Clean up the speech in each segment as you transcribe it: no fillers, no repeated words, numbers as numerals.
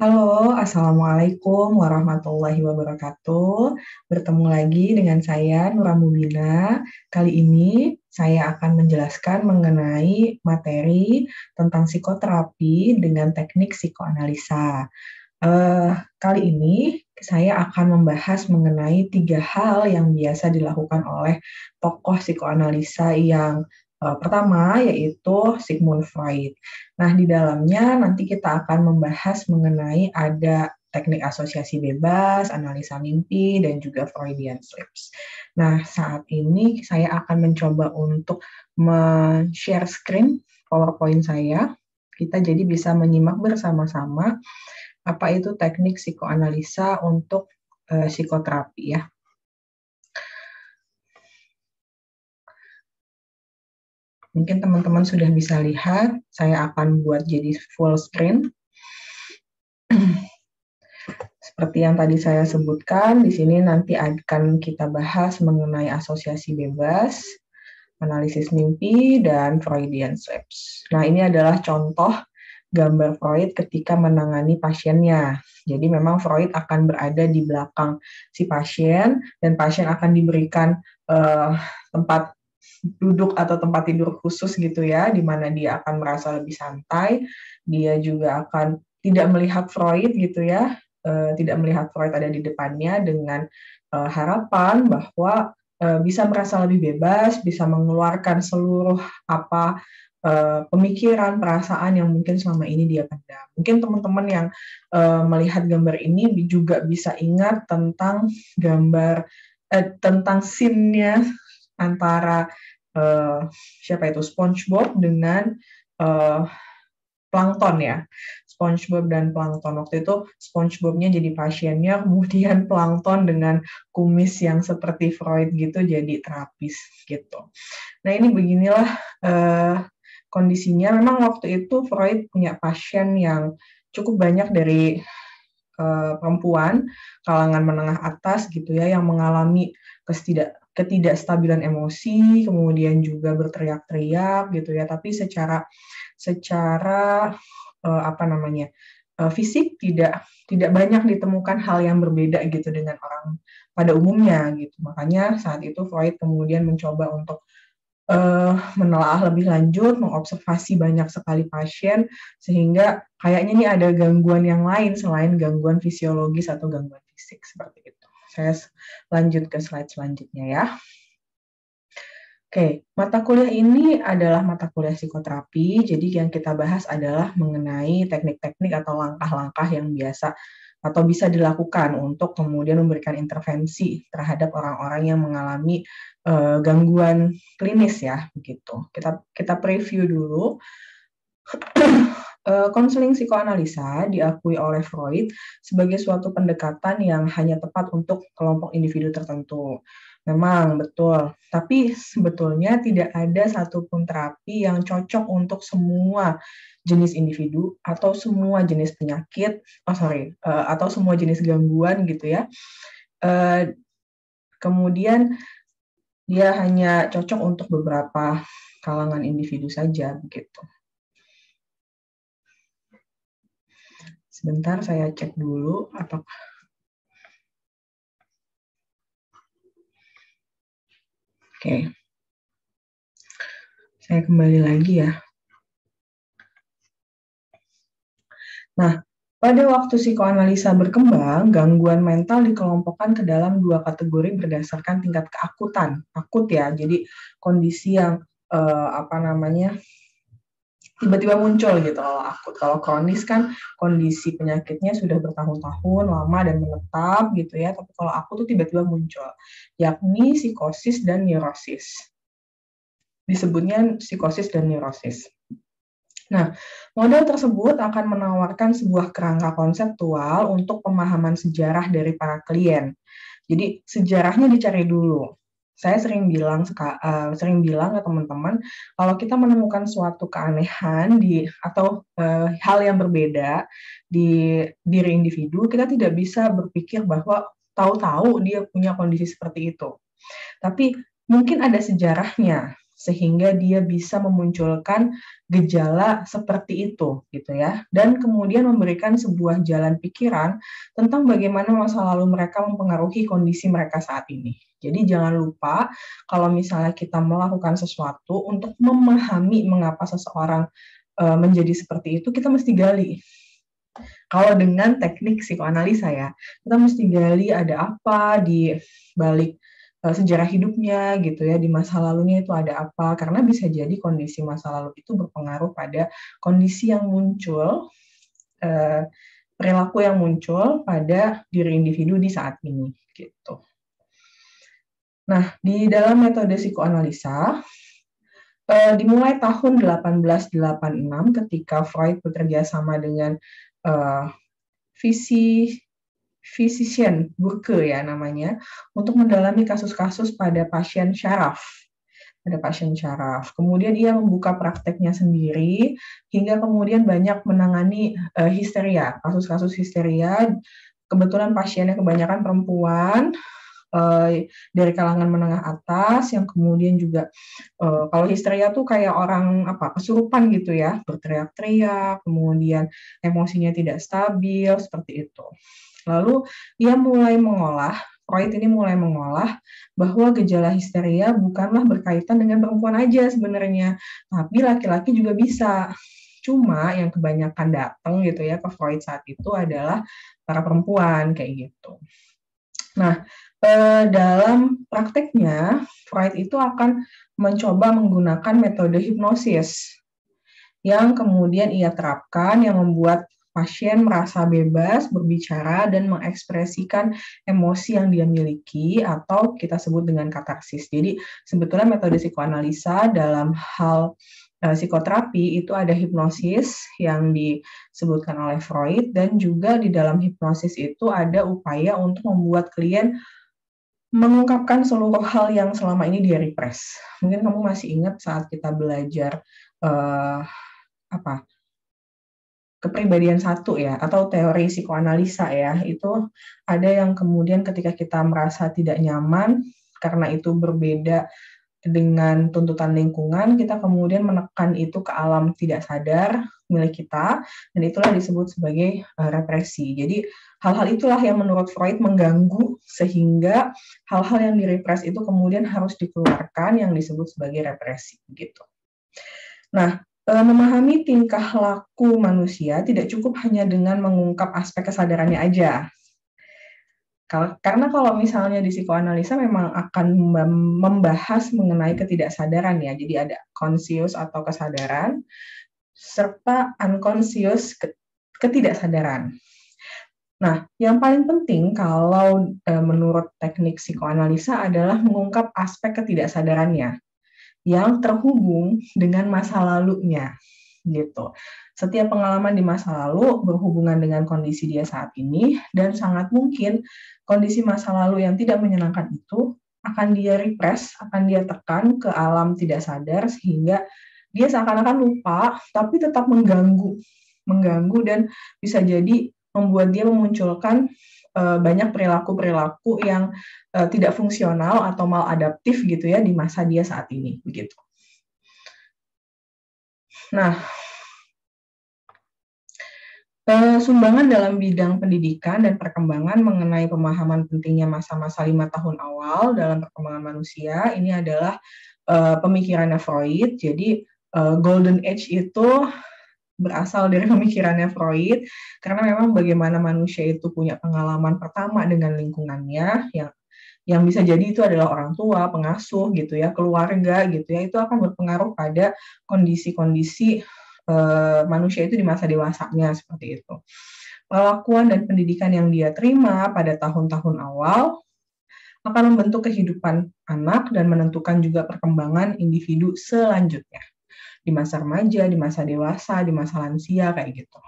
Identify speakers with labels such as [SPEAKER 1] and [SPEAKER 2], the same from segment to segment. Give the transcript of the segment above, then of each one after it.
[SPEAKER 1] Halo, Assalamualaikum warahmatullahi wabarakatuh. Bertemu lagi dengan saya, Nura Mubina. Kali ini saya akan menjelaskan mengenai materi tentang psikoterapi dengan teknik psikoanalisa. Kali ini saya akan membahas mengenai 3 hal yang biasa dilakukan oleh tokoh psikoanalisa yang pertama yaitu Sigmund Freud. Nah, di dalamnya nanti kita akan membahas mengenai ada teknik asosiasi bebas, analisa mimpi, dan juga Freudian slips. Nah, saat ini saya akan mencoba untuk share screen PowerPoint saya. Kita jadi bisa menyimak bersama-sama apa itu teknik psikoanalisa untuk psikoterapi ya. Mungkin teman-teman sudah bisa lihat, saya akan buat jadi full screen. Seperti yang tadi saya sebutkan, di sini nanti akan kita bahas mengenai asosiasi bebas, analisis mimpi, dan Freudian slips. Nah, ini adalah contoh gambar Freud ketika menangani pasiennya. Jadi memang Freud akan berada di belakang si pasien, dan pasien akan diberikan tempat duduk atau tempat tidur khusus gitu ya, di mana dia akan merasa lebih santai. Dia juga akan tidak melihat Freud gitu ya, tidak melihat Freud ada di depannya, dengan harapan bahwa bisa merasa lebih bebas, bisa mengeluarkan seluruh apa pemikiran, perasaan yang mungkin selama ini dia pendam. Mungkin teman-teman yang melihat gambar ini juga bisa ingat tentang tentang scene-nya antara siapa itu SpongeBob dengan Plankton ya. SpongeBob dan Plankton. Waktu itu SpongeBob-nya jadi pasiennya, kemudian Plankton dengan kumis yang seperti Freud gitu jadi terapis gitu. Nah, ini beginilah kondisinya. Memang waktu itu Freud punya pasien yang cukup banyak dari perempuan kalangan menengah atas gitu ya, yang mengalami ketidakstabilan emosi, kemudian juga berteriak-teriak gitu ya, tapi secara fisik tidak banyak ditemukan hal yang berbeda gitu dengan orang pada umumnya gitu. Makanya saat itu Freud kemudian mencoba untuk menelaah lebih lanjut, mengobservasi banyak sekali pasien, sehingga kayaknya ini ada gangguan yang lain selain gangguan fisiologis atau gangguan fisik seperti itu. Saya lanjut ke slide selanjutnya ya. Oke, mata kuliah ini adalah mata kuliah psikoterapi, jadi yang kita bahas adalah mengenai teknik-teknik atau langkah-langkah yang biasa atau bisa dilakukan untuk kemudian memberikan intervensi terhadap orang-orang yang mengalami gangguan klinis ya, begitu. Kita preview dulu. Konseling psikoanalisa diakui oleh Freud sebagai suatu pendekatan yang hanya tepat untuk kelompok individu tertentu. Memang betul, tapi sebetulnya tidak ada satupun terapi yang cocok untuk semua jenis individu atau semua jenis penyakit, atau semua jenis gangguan gitu ya. Kemudian dia hanya cocok untuk beberapa kalangan individu saja begitu. Sebentar saya cek dulu apakah Oke. Saya kembali lagi ya. Nah, pada waktu psikoanalisa berkembang, gangguan mental dikelompokkan ke dalam 2 kategori berdasarkan tingkat keakutan. Akut ya, jadi kondisi yang tiba-tiba muncul gitu. Kalau akut, kalau kronis kan kondisi penyakitnya sudah bertahun-tahun lama dan menetap gitu ya. Tapi kalau akut tuh tiba-tiba muncul, yakni psikosis dan neurosis. Disebutnya psikosis dan neurosis. Nah, model tersebut akan menawarkan sebuah kerangka konseptual untuk pemahaman sejarah dari para klien. Jadi sejarahnya dicari dulu. Saya sering bilang ke teman-teman, kalau kita menemukan suatu keanehan atau hal yang berbeda di diri individu, kita tidak bisa berpikir bahwa tahu-tahu dia punya kondisi seperti itu. Tapi mungkin ada sejarahnya. sehingga dia bisa memunculkan gejala seperti itu gitu ya, dan kemudian memberikan sebuah jalan pikiran tentang bagaimana masa lalu mereka mempengaruhi kondisi mereka saat ini. Jadi jangan lupa kalau misalnya kita melakukan sesuatu untuk memahami mengapa seseorang menjadi seperti itu, kita mesti gali. Kalau dengan teknik psikoanalisa ya, kita mesti gali ada apa di balik sejarah hidupnya gitu ya, di masa lalunya itu ada apa, karena bisa jadi kondisi masa lalu itu berpengaruh pada kondisi yang muncul, perilaku yang muncul pada diri individu di saat ini gitu. Nah, di dalam metode psikoanalisa, dimulai tahun 1886 ketika Freud bekerja sama dengan physician Burke ya namanya, untuk mendalami kasus-kasus pada pasien syaraf. Kemudian ia membuka prakteknya sendiri hingga kemudian banyak menangani histeria, kasus-kasus histeria. Kebetulan pasiennya kebanyakan perempuan dari kalangan menengah atas yang kemudian juga kalau histeria tuh kayak orang kesurupan gitu ya, berteriak-teriak, kemudian emosinya tidak stabil seperti itu. Lalu Freud ini mulai mengolah bahwa gejala histeria bukanlah berkaitan dengan perempuan aja sebenarnya, tapi laki-laki juga bisa. Cuma yang kebanyakan datang gitu ya ke Freud saat itu adalah para perempuan kayak gitu. Nah, dalam prakteknya Freud itu akan mencoba menggunakan metode hipnosis yang kemudian ia terapkan yang membuat pasien merasa bebas berbicara dan mengekspresikan emosi yang dia miliki atau kita sebut dengan katarsis. Jadi sebetulnya metode psikoanalisa dalam hal psikoterapi itu ada hipnosis yang disebutkan oleh Freud, dan juga di dalam hipnosis itu ada upaya untuk membuat klien mengungkapkan seluruh hal yang selama ini dia repress. Mungkin kamu masih ingat saat kita belajar kepribadian satu ya, atau teori psikoanalisa ya, itu ada yang kemudian ketika kita merasa tidak nyaman karena itu berbeda dengan tuntutan lingkungan, kita kemudian menekan itu ke alam tidak sadar milik kita, dan itulah disebut sebagai represi. Jadi hal-hal itulah yang menurut Freud mengganggu sehingga hal-hal yang direpres itu kemudian harus dikeluarkan yang disebut sebagai represi gitu. Nah, memahami tingkah laku manusia tidak cukup hanya dengan mengungkap aspek kesadarannya aja. Karena kalau misalnya di psikoanalisa memang akan membahas mengenai ketidaksadaran ya, jadi ada conscious atau kesadaran, serta unconscious ketidaksadaran. Nah, yang paling penting kalau menurut teknik psikoanalisa adalah mengungkap aspek ketidaksadarannya yang terhubung dengan masa lalunya, gitu. Setiap pengalaman di masa lalu berhubungan dengan kondisi dia saat ini, dan sangat mungkin kondisi masa lalu yang tidak menyenangkan itu akan dia repress, akan dia tekan ke alam tidak sadar, sehingga dia seakan-akan lupa, tapi tetap mengganggu dan bisa jadi membuat dia memunculkan banyak perilaku-perilaku yang tidak fungsional atau maladaptif gitu ya di masa dia saat ini begitu. Nah, sumbangan dalam bidang pendidikan dan perkembangan mengenai pemahaman pentingnya masa-masa 5 tahun awal dalam perkembangan manusia ini adalah pemikirannya Freud. Jadi Golden Age itu berasal dari pemikirannya Freud, karena memang bagaimana manusia itu punya pengalaman pertama dengan lingkungannya, yang bisa jadi itu adalah orang tua, pengasuh gitu ya, keluarga gitu ya, itu akan berpengaruh pada kondisi-kondisi manusia itu di masa dewasanya seperti itu. Pelakuan dan pendidikan yang dia terima pada tahun-tahun awal akan membentuk kehidupan anak dan menentukan juga perkembangan individu selanjutnya. Di masa remaja, di masa dewasa, di masa lansia, kayak gitu.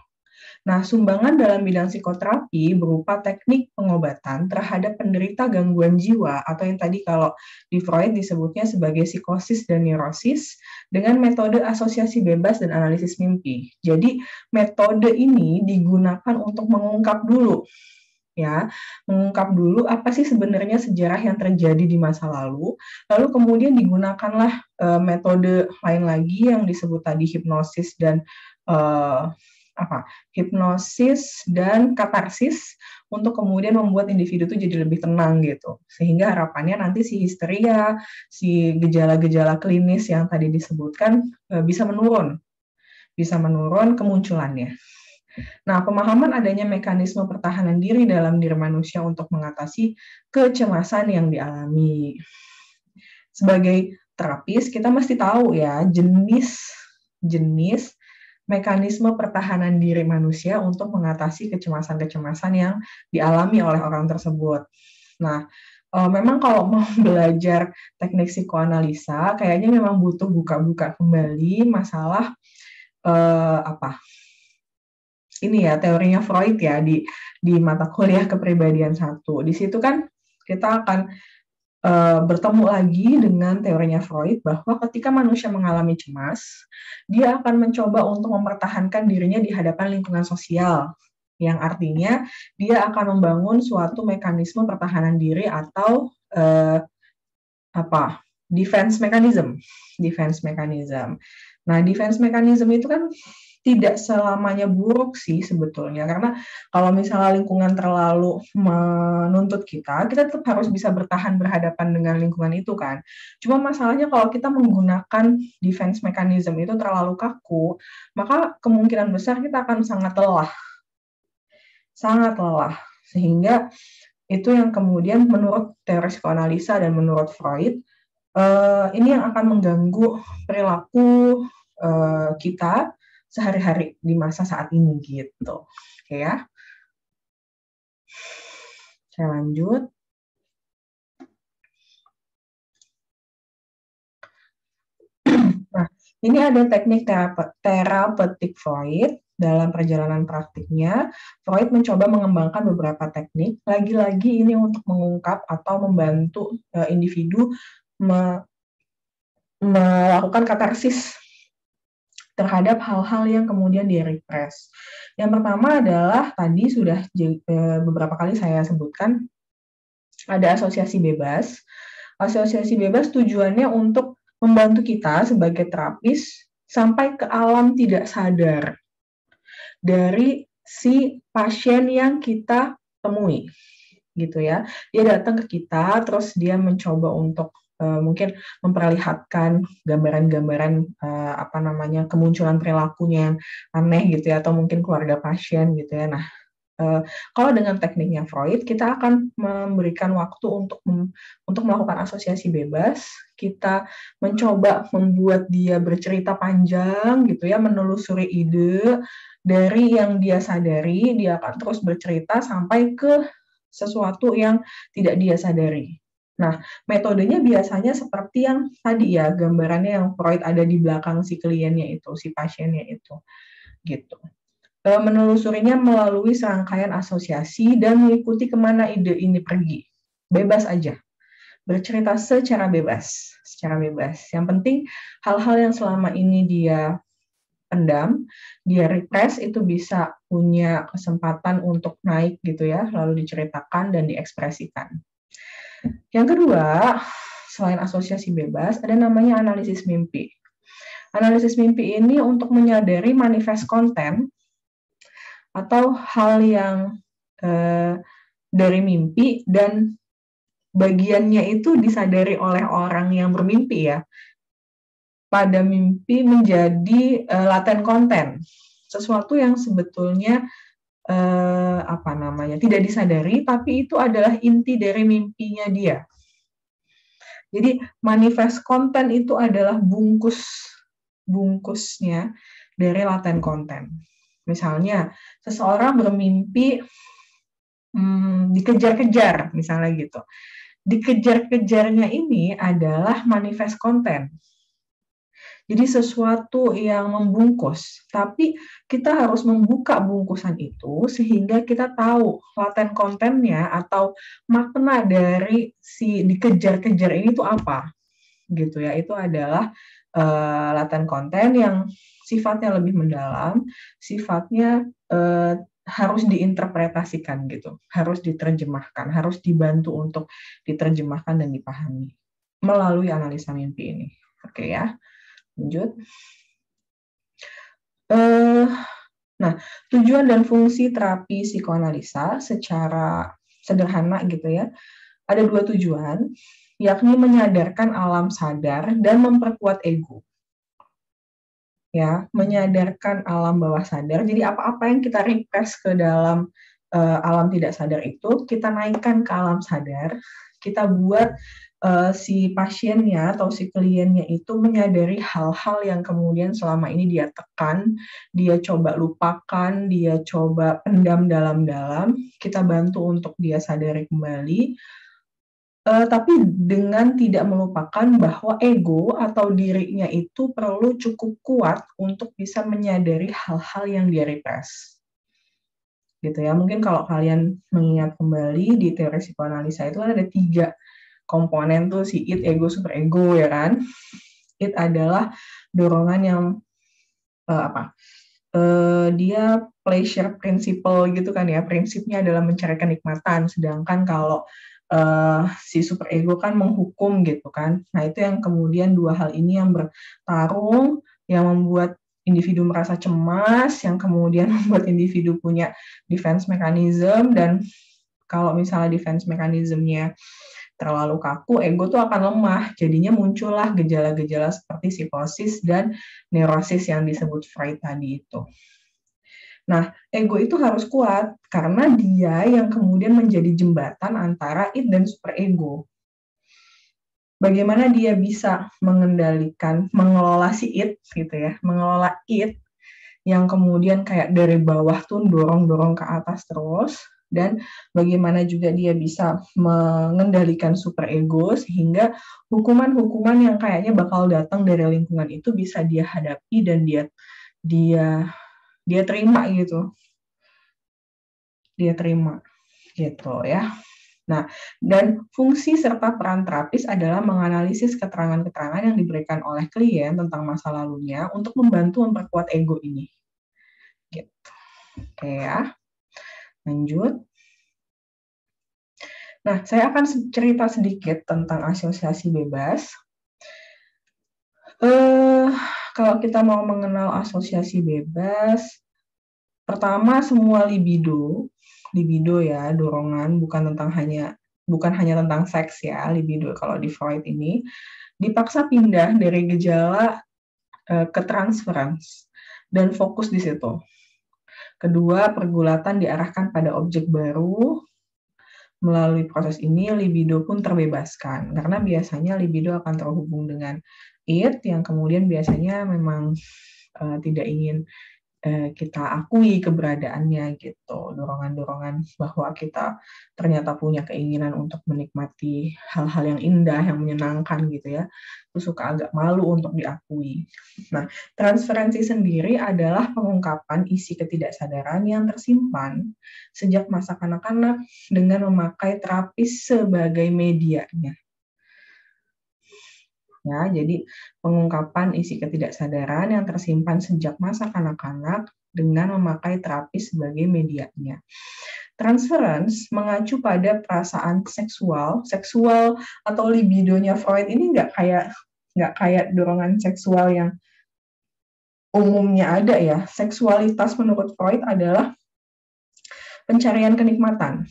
[SPEAKER 1] Nah, sumbangan dalam bidang psikoterapi berupa teknik pengobatan terhadap penderita gangguan jiwa, atau yang tadi kalau di Freud disebutnya sebagai psikosis dan neurosis, dengan metode asosiasi bebas dan analisis mimpi. Jadi, metode ini digunakan untuk mengungkap dulu apa sih sebenarnya sejarah yang terjadi di masa lalu kemudian digunakanlah metode lain lagi yang disebut tadi hipnosis dan hipnosis dan katarsis untuk kemudian membuat individu itu jadi lebih tenang gitu. Sehingga harapannya nanti si histeria, si gejala-gejala klinis yang tadi disebutkan bisa menurun kemunculannya. Nah, pemahaman adanya mekanisme pertahanan diri dalam diri manusia untuk mengatasi kecemasan yang dialami. Sebagai terapis, kita mesti tahu ya jenis mekanisme pertahanan diri manusia untuk mengatasi kecemasan-kecemasan yang dialami oleh orang tersebut. Nah, memang kalau mau belajar teknik psikoanalisa, kayaknya memang butuh buka-buka kembali masalah ini ya teorinya Freud ya di mata kuliah kepribadian 1. Di situ kan kita akan bertemu lagi dengan teorinya Freud bahwa ketika manusia mengalami cemas, dia akan mencoba untuk mempertahankan dirinya di hadapan lingkungan sosial, yang artinya dia akan membangun suatu mekanisme pertahanan diri atau defense mechanism. Nah, defense mechanism itu kan tidak selamanya buruk sih sebetulnya, karena kalau misalnya lingkungan terlalu menuntut kita tetap harus bisa bertahan berhadapan dengan lingkungan itu kan. Cuma masalahnya kalau kita menggunakan defense mechanism itu terlalu kaku, maka kemungkinan besar kita akan sangat lelah. Sehingga itu yang kemudian menurut teori psikoanalisa dan menurut Freud, ini yang akan mengganggu perilaku kita sehari-hari di masa saat ini gitu. Oke ya. Saya lanjut. Nah, ini ada teknik terapeutik Freud. Dalam perjalanan praktiknya, Freud mencoba mengembangkan beberapa teknik. Lagi-lagi ini untuk mengungkap atau membantu individu melakukan katarsis terhadap hal-hal yang kemudian di-repress. Yang pertama adalah tadi sudah beberapa kali saya sebutkan, ada asosiasi bebas. Asosiasi bebas tujuannya untuk membantu kita sebagai terapis sampai ke alam tidak sadar dari si pasien yang kita temui, gitu ya. Dia datang ke kita, terus dia mencoba untuk mungkin memperlihatkan gambaran-gambaran kemunculan perilakunya yang aneh gitu ya, atau mungkin keluarga pasien gitu ya. Nah, kalau dengan tekniknya Freud, kita akan memberikan waktu untuk melakukan asosiasi bebas. Kita mencoba membuat dia bercerita panjang gitu ya, menelusuri ide dari yang dia sadari, dia akan terus bercerita sampai ke sesuatu yang tidak dia sadari. Nah, metodenya biasanya seperti yang tadi ya, gambarannya yang Freud ada di belakang si kliennya itu, si pasiennya itu, gitu. Menelusurinya melalui serangkaian asosiasi dan mengikuti kemana ide ini pergi. Bebas aja. Bercerita secara bebas. Yang penting hal-hal yang selama ini dia pendam, dia repress, itu bisa punya kesempatan untuk naik gitu ya, lalu diceritakan dan diekspresikan. Yang kedua, selain asosiasi bebas, ada namanya analisis mimpi. Analisis mimpi ini untuk menyadari manifest konten atau hal yang dari mimpi dan bagiannya itu disadari oleh orang yang bermimpi ya. Pada mimpi menjadi laten konten, sesuatu yang sebetulnya tidak disadari, tapi itu adalah inti dari mimpinya dia. Jadi manifest konten itu adalah bungkusnya dari laten konten. Misalnya seseorang bermimpi dikejar-kejar, misalnya gitu. Dikejar-kejarnya ini adalah manifest konten. Jadi sesuatu yang membungkus, tapi kita harus membuka bungkusan itu sehingga kita tahu laten kontennya atau makna dari si dikejar-kejar ini tuh apa, gitu ya. Itu adalah laten konten yang sifatnya lebih mendalam, sifatnya harus diinterpretasikan gitu, harus diterjemahkan, harus dibantu untuk diterjemahkan dan dipahami melalui analisa mimpi ini. Oke ya, lanjut. Nah, tujuan dan fungsi terapi psikoanalisa secara sederhana gitu ya, ada 2 tujuan, yakni menyadarkan alam sadar dan memperkuat ego. Ya, menyadarkan alam bawah sadar. Jadi apa-apa yang kita repress ke dalam alam tidak sadar itu, kita naikkan ke alam sadar, kita buat si pasiennya atau si kliennya itu menyadari hal-hal yang kemudian selama ini dia tekan, dia coba lupakan, dia coba pendam dalam-dalam, kita bantu untuk dia sadari kembali, tapi dengan tidak melupakan bahwa ego atau dirinya itu perlu cukup kuat untuk bisa menyadari hal-hal yang dia repress. Gitu ya, mungkin kalau kalian mengingat kembali di teori psikoanalisa itu kan ada 3 komponen tuh, si id, ego, superego ya kan. Id adalah dorongan yang dia pleasure principle gitu kan ya, prinsipnya adalah mencari kenikmatan, sedangkan kalau si superego kan menghukum gitu kan. Nah itu yang kemudian 2 hal ini yang bertarung, yang membuat individu merasa cemas, yang kemudian membuat individu punya defense mechanism, dan kalau misalnya defense mechanism-nya terlalu kaku, ego tuh akan lemah. Jadinya muncullah gejala-gejala seperti psikosis dan neurosis yang disebut Freud tadi itu. Nah, ego itu harus kuat karena dia yang kemudian menjadi jembatan antara id dan superego. Bagaimana dia bisa mengendalikan, mengelola si id gitu ya, mengelola id yang kemudian kayak dari bawah tuh dorong-dorong ke atas terus, dan bagaimana juga dia bisa mengendalikan superego sehingga hukuman-hukuman yang kayaknya bakal datang dari lingkungan itu bisa dia hadapi dan dia terima gitu. Dia terima gitu ya. Nah, dan fungsi serta peran terapis adalah menganalisis keterangan-keterangan yang diberikan oleh klien tentang masa lalunya untuk membantu memperkuat ego ini. Gitu. Oke ya, lanjut. Nah, saya akan cerita sedikit tentang asosiasi bebas. Kalau kita mau mengenal asosiasi bebas, pertama semua libido ya, dorongan, bukan hanya tentang seks ya, libido kalau di Freud ini dipaksa pindah dari gejala ke transference dan fokus di situ. Kedua, pergulatan diarahkan pada objek baru. Melalui proses ini, libido pun terbebaskan, karena biasanya libido akan terhubung dengan id yang kemudian biasanya memang tidak ingin kita akui keberadaannya gitu, dorongan-dorongan bahwa kita ternyata punya keinginan untuk menikmati hal-hal yang indah, yang menyenangkan gitu ya, itu suka agak malu untuk diakui. Nah, transferensi sendiri adalah pengungkapan isi ketidaksadaran yang tersimpan sejak masa kanak-kanak dengan memakai terapis sebagai medianya. Ya, jadi pengungkapan isi ketidaksadaran yang tersimpan sejak masa kanak-kanak dengan memakai terapis sebagai medianya. Transference mengacu pada perasaan seksual atau libidonya Freud ini nggak kayak dorongan seksual yang umumnya ada ya. Seksualitas menurut Freud adalah pencarian kenikmatan.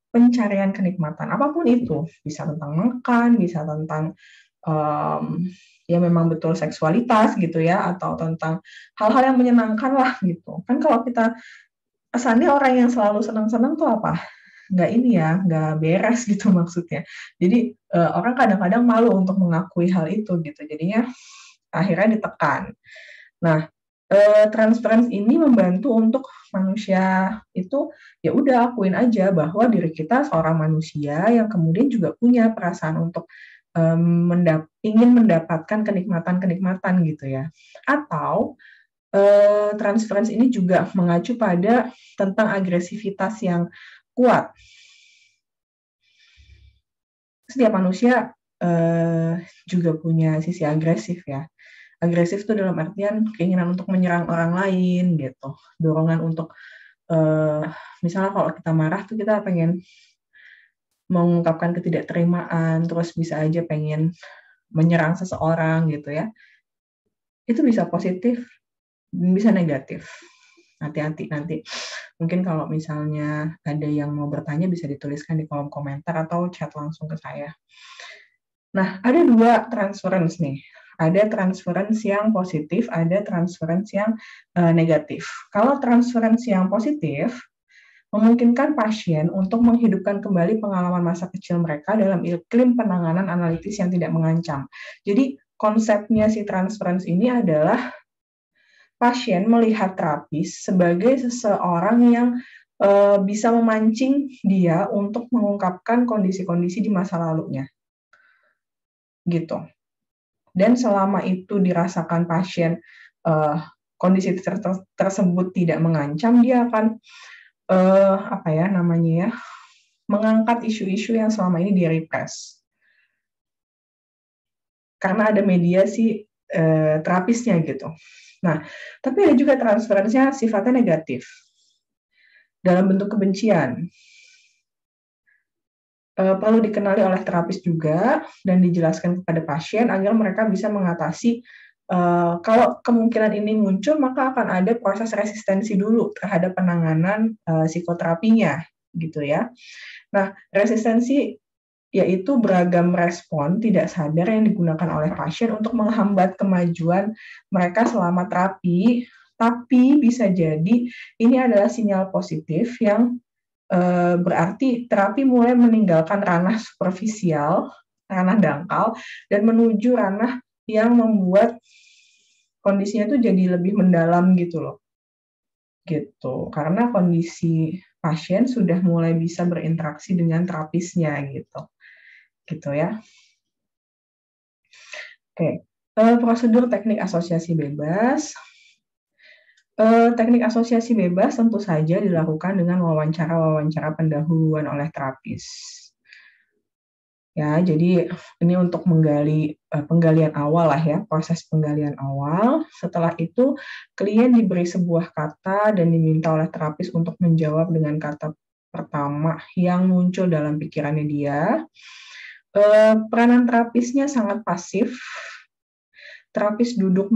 [SPEAKER 1] Pencarian kenikmatan, apapun itu, bisa tentang makan, bisa tentang ya memang betul seksualitas gitu ya, atau tentang hal-hal yang menyenangkan lah gitu. Kan kalau kita kesannya orang yang selalu senang-senang tuh apa? Nggak beres gitu maksudnya. Jadi orang kadang-kadang malu untuk mengakui hal itu gitu. Jadinya akhirnya ditekan. Nah, transference ini membantu untuk manusia itu ya udah akuin aja bahwa diri kita seorang manusia yang kemudian juga punya perasaan untuk ingin mendapatkan kenikmatan-kenikmatan gitu ya. Atau transference ini juga mengacu pada tentang agresivitas yang kuat. Setiap manusia juga punya sisi agresif ya. Agresif itu dalam artian keinginan untuk menyerang orang lain gitu, dorongan untuk misalnya kalau kita marah tuh kita pengen mengungkapkan ketidakterimaan, terus bisa aja pengen menyerang seseorang gitu ya. Itu bisa positif, bisa negatif. Hati-hati nanti. Mungkin kalau misalnya ada yang mau bertanya bisa dituliskan di kolom komentar atau chat langsung ke saya. Nah, ada 2 transference nih. Ada transference yang positif, ada transference yang negatif. Kalau transference yang positif, memungkinkan pasien untuk menghidupkan kembali pengalaman masa kecil mereka dalam iklim penanganan analitis yang tidak mengancam. Jadi konsepnya si transference ini adalah pasien melihat terapis sebagai seseorang yang bisa memancing dia untuk mengungkapkan kondisi-kondisi di masa lalunya. Gitu. Dan selama itu dirasakan pasien kondisi tersebut tidak mengancam, dia akan mengangkat isu-isu yang selama ini direpress. Karena ada mediasi terapisnya gitu. Nah, tapi ada juga transferensinya sifatnya negatif dalam bentuk kebencian. Perlu dikenali oleh terapis juga dan dijelaskan kepada pasien agar mereka bisa mengatasi kalau kemungkinan ini muncul, maka akan ada proses resistensi dulu terhadap penanganan psikoterapinya, gitu ya. Nah, resistensi yaitu beragam respon tidak sadar yang digunakan oleh pasien untuk menghambat kemajuan mereka selama terapi, tapi bisa jadi ini adalah sinyal positif yang berarti terapi mulai meninggalkan ranah superficial, ranah dangkal, dan menuju ranah yang membuat kondisinya itu jadi lebih mendalam gitu loh. Gitu. Karena kondisi pasien sudah mulai bisa berinteraksi dengan terapisnya gitu. Gitu ya. Oke. Prosedur teknik asosiasi bebas. Teknik asosiasi bebas tentu saja dilakukan dengan wawancara-wawancara pendahuluan oleh terapis. Ya, jadi ini untuk menggali penggalian awal lah ya, proses penggalian awal. Setelah itu klien diberi sebuah kata dan diminta oleh terapis untuk menjawab dengan kata pertama yang muncul dalam pikirannya dia. Peranan terapisnya sangat pasif. Terapis duduk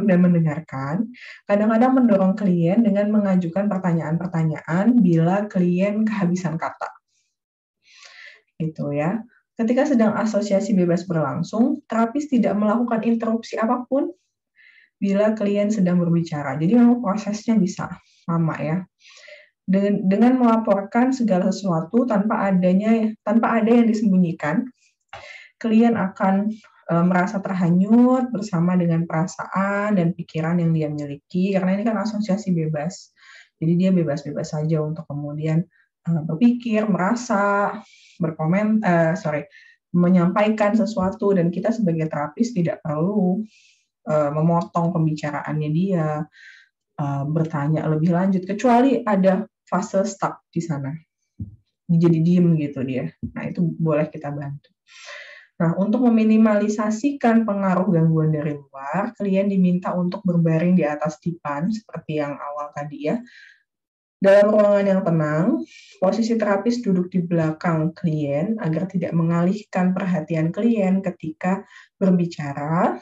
[SPEAKER 1] dan mendengarkan, kadang-kadang mendorong klien dengan mengajukan pertanyaan-pertanyaan bila klien kehabisan kata. Gitu ya. Ketika sedang asosiasi bebas berlangsung, terapis tidak melakukan interupsi apapun bila klien sedang berbicara. Jadi memang prosesnya bisa lama ya. Dengan melaporkan segala sesuatu tanpa ada yang disembunyikan, klien akan merasa terhanyut bersama dengan perasaan dan pikiran yang dia miliki, karena ini kan asosiasi bebas. Jadi dia bebas-bebas saja untuk kemudian berpikir, merasa, menyampaikan sesuatu, dan kita sebagai terapis tidak perlu memotong pembicaraannya dia, bertanya lebih lanjut, kecuali ada fase stuck di sana. Jadi diem gitu dia. Nah, itu boleh kita bantu. Nah, untuk meminimalisasikan pengaruh gangguan dari luar, klien diminta untuk berbaring di atas dipan, seperti yang awal tadi ya. Dalam ruangan yang tenang, posisi terapis duduk di belakang klien agar tidak mengalihkan perhatian klien ketika berbicara,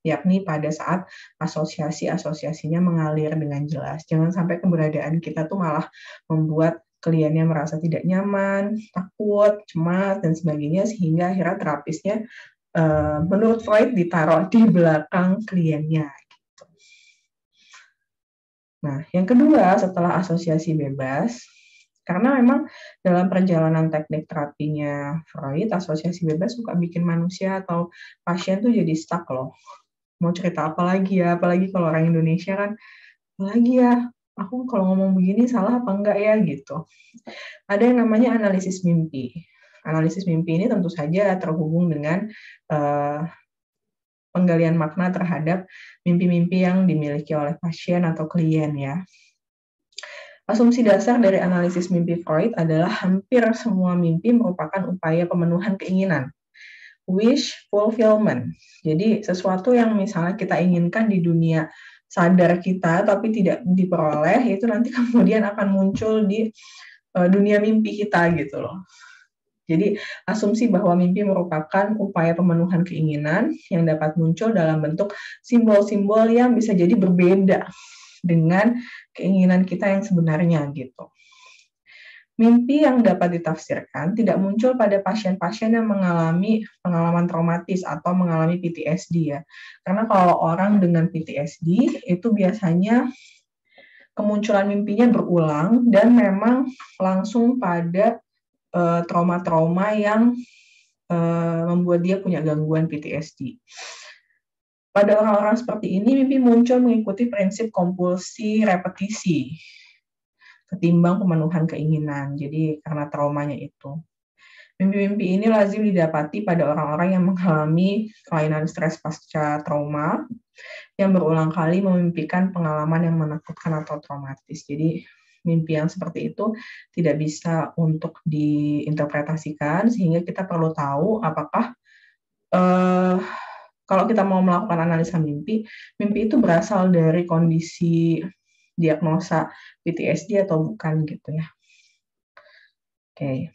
[SPEAKER 1] yakni pada saat asosiasinya mengalir dengan jelas. Jangan sampai keberadaan kita tuh malah membuat kliennya merasa tidak nyaman, takut, cemas, dan sebagainya, sehingga akhirnya terapisnya menurut Freud ditaruh di belakang kliennya. Gitu. Nah, yang kedua setelah asosiasi bebas, karena memang dalam perjalanan teknik terapinya Freud, asosiasi bebas suka bikin manusia atau pasien tuh jadi stuck loh. Mau cerita apa lagi ya, apalagi kalau orang Indonesia kan, apalagi ya, aku kalau ngomong begini salah apa enggak ya gitu. Ada yang namanya analisis mimpi. Analisis mimpi ini tentu saja terhubung dengan penggalian makna terhadap mimpi-mimpi yang dimiliki oleh pasien atau klien ya. Asumsi dasar dari analisis mimpi Freud adalah hampir semua mimpi merupakan upaya pemenuhan keinginan. Wish fulfillment. Jadi sesuatu yang misalnya kita inginkan di dunia sadar kita tapi tidak diperoleh, itu nanti kemudian akan muncul di dunia mimpi kita gitu loh. Jadi, asumsi bahwa mimpi merupakan upaya pemenuhan keinginan yang dapat muncul dalam bentuk simbol-simbol yang bisa jadi berbeda dengan keinginan kita yang sebenarnya gitu. Mimpi yang dapat ditafsirkan tidak muncul pada pasien-pasien yang mengalami pengalaman traumatis atau mengalami PTSD ya. Karena kalau orang dengan PTSD itu biasanya kemunculan mimpinya berulang dan memang langsung pada trauma-trauma yang membuat dia punya gangguan PTSD. Pada orang-orang seperti ini, mimpi muncul mengikuti prinsip kompulsi repetisi ketimbang pemenuhan keinginan. Jadi karena traumanya itu. Mimpi-mimpi ini lazim didapati pada orang-orang yang mengalami kelainan stres pasca trauma yang berulang kali memimpikan pengalaman yang menakutkan atau traumatis. Jadi mimpi yang seperti itu tidak bisa untuk diinterpretasikan, sehingga kita perlu tahu apakah kalau kita mau melakukan analisa mimpi, mimpi itu berasal dari kondisi diagnosa PTSD atau bukan gitu ya. Oke.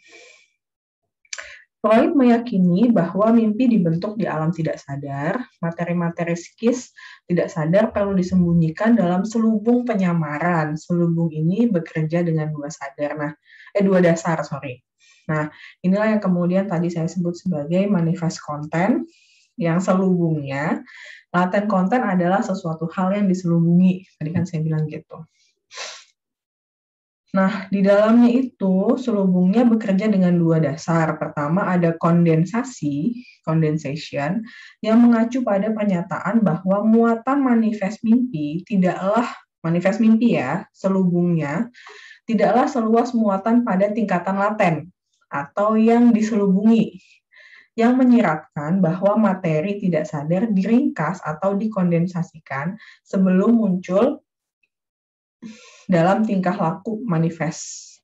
[SPEAKER 1] Freud meyakini bahwa mimpi dibentuk di alam tidak sadar, materi-materi psikis tidak sadar perlu disembunyikan dalam selubung penyamaran. Selubung ini bekerja dengan dua dasar. Nah, inilah yang kemudian tadi saya sebut sebagai manifest content, yang selubungnya, latent content adalah sesuatu hal yang diselubungi. Tadi kan saya bilang gitu. Nah, di dalamnya itu selubungnya bekerja dengan dua dasar. Pertama ada condensation, yang mengacu pada pernyataan bahwa muatan manifest mimpi selubungnya tidaklah seluas muatan pada tingkatan laten atau yang diselubungi, yang menyiratkan bahwa materi tidak sadar diringkas atau dikondensasikan sebelum muncul dalam tingkah laku manifest.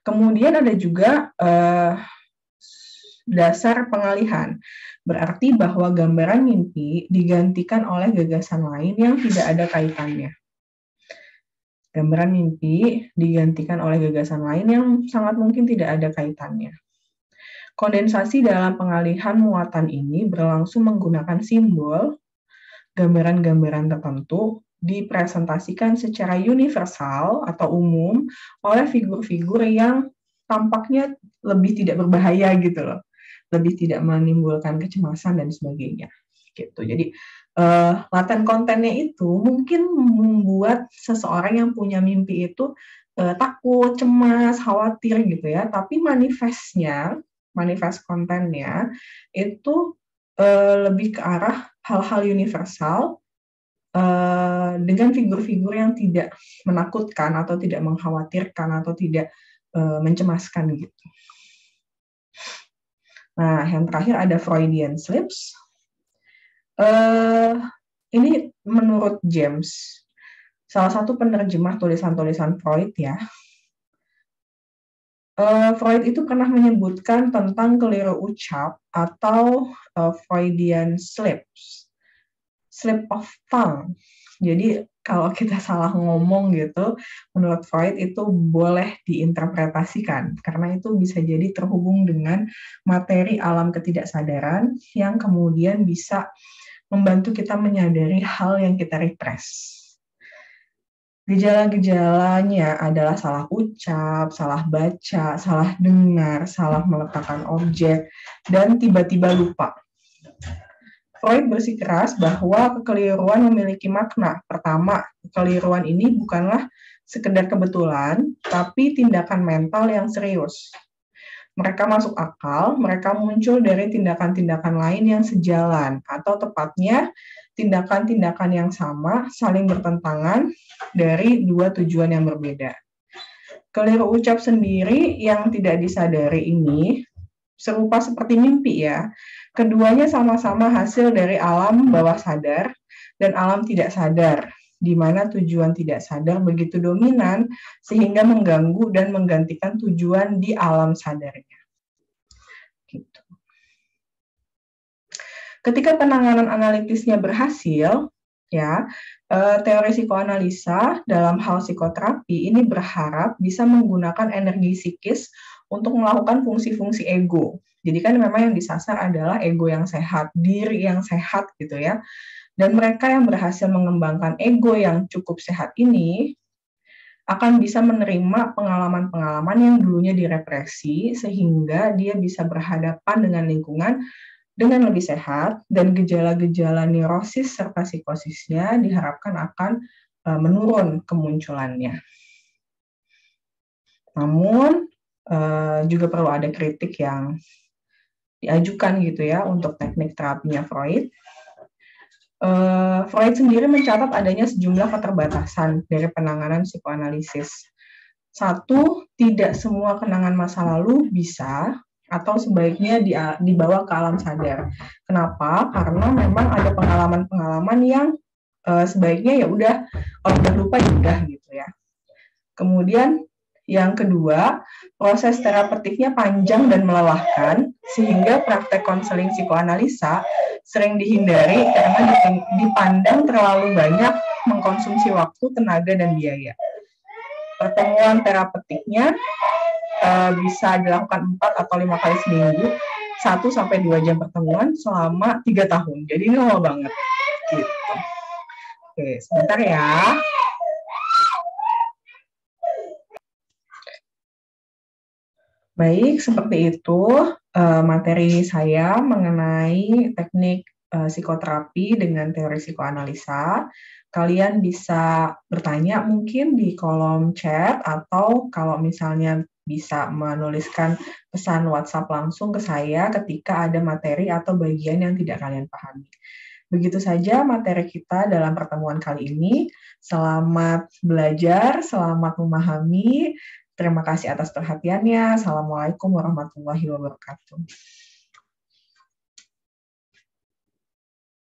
[SPEAKER 1] Kemudian ada juga dasar pengalihan, berarti bahwa gambaran mimpi digantikan oleh gagasan lain yang tidak ada kaitannya. Gambaran mimpi digantikan oleh gagasan lain yang sangat mungkin tidak ada kaitannya. Kondensasi dalam pengalihan muatan ini berlangsung menggunakan simbol, gambaran-gambaran tertentu, dipresentasikan secara universal atau umum oleh figur-figur yang tampaknya lebih tidak berbahaya gitu loh, lebih tidak menimbulkan kecemasan dan sebagainya gitu. Jadi laten kontennya itu mungkin membuat seseorang yang punya mimpi itu takut, cemas, khawatir gitu ya, tapi manifest kontennya itu lebih ke arah hal-hal universal dengan figur-figur yang tidak menakutkan atau tidak mengkhawatirkan atau tidak mencemaskan gitu. Nah, yang terakhir ada Freudian slips. Ini menurut James, salah satu penerjemah tulisan-tulisan Freud ya. Freud itu pernah menyebutkan tentang keliru ucap atau Freudian slips. Slip of tongue. Jadi kalau kita salah ngomong gitu, menurut Freud itu boleh diinterpretasikan karena itu bisa jadi terhubung dengan materi alam ketidaksadaran yang kemudian bisa membantu kita menyadari hal yang kita repress. Gejala-gejalanya adalah salah ucap, salah baca, salah dengar, salah meletakkan objek, dan tiba-tiba lupa. Freud bersikeras bahwa kekeliruan memiliki makna. Pertama, kekeliruan ini bukanlah sekedar kebetulan, tapi tindakan mental yang serius. Mereka masuk akal, mereka muncul dari tindakan-tindakan lain yang sejalan, atau tepatnya tindakan-tindakan yang sama, saling bertentangan dari dua tujuan yang berbeda. Keliru ucap sendiri yang tidak disadari ini serupa seperti mimpi ya. Keduanya sama-sama hasil dari alam bawah sadar dan alam tidak sadar, di mana tujuan tidak sadar begitu dominan sehingga mengganggu dan menggantikan tujuan di alam sadarnya. Gitu. Ketika penanganan analitisnya berhasil, Ya, teori psikoanalisa dalam hal psikoterapi ini berharap bisa menggunakan energi psikis untuk melakukan fungsi-fungsi ego. Jadi kan memang yang disasar adalah ego yang sehat, diri yang sehat gitu ya. Dan mereka yang berhasil mengembangkan ego yang cukup sehat ini akan bisa menerima pengalaman-pengalaman yang dulunya direpresi sehingga dia bisa berhadapan dengan lingkungan dengan lebih sehat dan gejala-gejala neurosis serta psikosisnya diharapkan akan menurun kemunculannya. Namun juga perlu ada kritik yang diajukan gitu ya untuk teknik terapinya Freud. Freud sendiri mencatat adanya sejumlah keterbatasan dari penanganan psikoanalisis. Satu, tidak semua kenangan masa lalu bisa atau sebaiknya dibawa ke alam sadar. Kenapa? Karena memang ada pengalaman-pengalaman yang sebaiknya ya udah kalau udah lupa ya udah gitu ya. Kemudian yang kedua, proses terapeutiknya panjang dan melelahkan sehingga praktek konseling psikoanalisa sering dihindari karena dipandang terlalu banyak mengkonsumsi waktu, tenaga, dan biaya. Pertemuan terapeutiknya bisa dilakukan 4 atau 5 kali seminggu, 1-2 jam pertemuan selama 3 tahun. Jadi ini lama banget. Gitu. Oke, sebentar ya. Baik, seperti itu materi saya mengenai teknik psikoterapi dengan teori psikoanalisa. Kalian bisa bertanya mungkin di kolom chat atau kalau misalnya bisa menuliskan pesan WhatsApp langsung ke saya ketika ada materi atau bagian yang tidak kalian pahami. Begitu saja materi kita dalam pertemuan kali ini. Selamat belajar, selamat memahami. Terima kasih atas perhatiannya. Assalamualaikum warahmatullahi wabarakatuh.